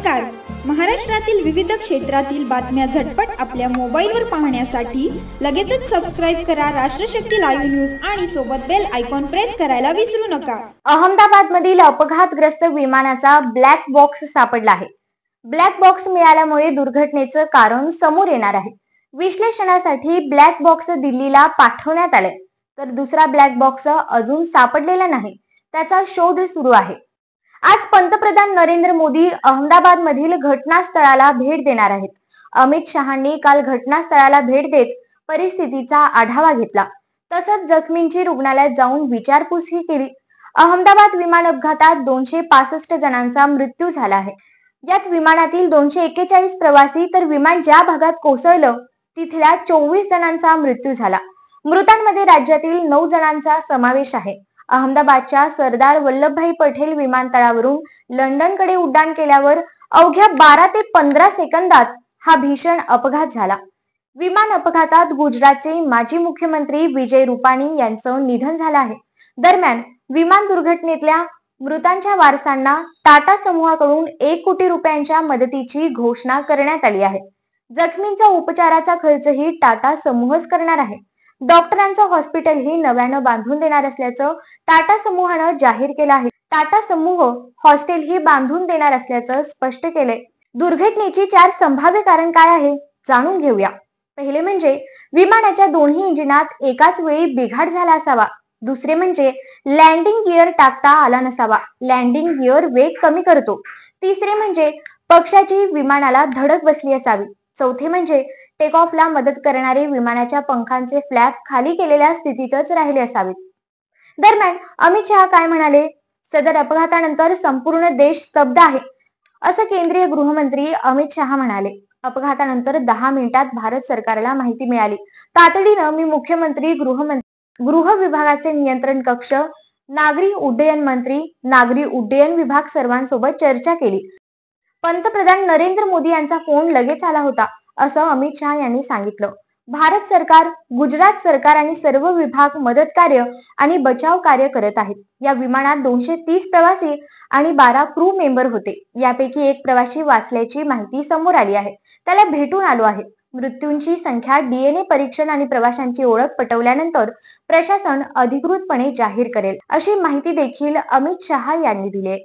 नमस्कार. महाराष्ट्रातील विविध क्षेत्रातील बातम्या झटपट आपल्या मोबाईलवर पाहण्यासाठी लगेचच सबस्क्राईब करा राष्ट्रशक्ती लाईव्ह न्यूज आणि सोबत बेल आयकॉन प्रेस करायला विसरू नका. अहमदाबादमधील अपघातग्रस्त विमानाचा ब्लॅक बॉक्स सापडला आहे. ब्लॅक बॉक्स मिळाल्यामुळे दुर्घटनेचं कारण समोर येणार आहे. विश्लेषणासाठी ब्लॅक बॉक्स दिल्लीला पाठवण्यात आले, तर दुसरा ब्लॅक बॉक्स अजून सापडलेला नाही. त्याचा शोध सुरू आहे. आज पंतप्रधान नरेंद्र मोदी अहमदाबाद मधील घटनास्थळाला भेट देणार आहेत. अमित शहांनी काल घटनास्थळाला भेट देत परिस्थितीचा आढावा घेतला. तसंच जखमींची रुग्णालयात जाऊन विचारपूसही केली. अहमदाबाद विमान अपघातात 265 जणांचा मृत्यू झाला आहे. यात विमानातील 241 प्रवासी तर विमान ज्या भागात कोसळलं तिथल्या 24 जणांचा मृत्यू झाला. मृतांमध्ये राज्यातील 9 जणांचा समावेश आहे. अहमदाबादच्या सरदार वल्लभभाई पटेल विमानतळावरून लंडनकडे उड्डाण केल्यावर अवघ्या 12 ते 15 सेकंदात हा भीषण अपघात झाला. विमान अपघातात गुजरातचे माजी मुख्यमंत्री विजय रुपाणी यांचं निधन झालं आहे. दरम्यान विमान दुर्घटनेतल्या मृतांच्या वारसांना टाटा समूहाकडून 1 कोटी रुपयांच्या मदतीची घोषणा करण्यात आली आहे. जखमींचा उपचाराचा खर्चही टाटा समूहच करणार आहे. डॉक्टरांचं हॉस्पिटलही नव्यानं बांधून देणार असल्याचं टाटा समूहानं जाहीर केलं आहे. टाटा समूह हॉस्टेलही बांधून देणार असल्याचं स्पष्ट केलंय. दुर्घटनेची 4 संभाव्य कारण काय आहे जाणून घेऊया. पहिले म्हणजे विमानाच्या दोन्ही इंजिनात एकाच वेळी बिघाड झाला असावा. दुसरे म्हणजे लँडिंग गिअर टाकता आला नसावा. लँडिंग गिअर वेग कमी करतो. तिसरे म्हणजे पक्षाची विमानाला धडक बसली असावी. चौथे म्हणजे टेक ऑफला मदत करणारे विमानाच्या पंखांचे फ्लॅप खाली केलेल्या स्थितीतच राहिले असावेत. दरम्यान अमित शहा काय म्हणाले? सदर अपघातानंतर संपूर्ण देश स्तब्ध आहे, असं केंद्रीय गृहमंत्री अमित शहा म्हणाले. अपघातानंतर 10 मिनिटात भारत सरकारला माहिती मिळाली. तातडीनं मी मुख्यमंत्री, गृह विभागाचे नियंत्रण कक्ष, नागरी उड्डयन मंत्री, नागरी उड्डयन विभाग सर्वांसोबत चर्चा केली. पंतप्रधान नरेंद्र मोदी यांचा फोन लगेच आला होता, असं अमित शहा यांनी सांगितलं. भारत सरकार, गुजरात सरकार आणि सर्व विभाग मदत कार्य आणि बचाव कार्य करत आहेत. या विमानात 230 प्रवासी आणि 12 क्रू मेंबर होते. यापैकी एक प्रवासी वाचल्याची माहिती समोर आली आहे. त्याला भेटून आलो आहे. मृत्यूंची संख्या, DNA परीक्षण आणि प्रवाशांची ओळख पटवल्यानंतर प्रशासन अधिकृतपणे जाहीर करेल, अशी माहिती देखील अमित शहा यांनी दिली.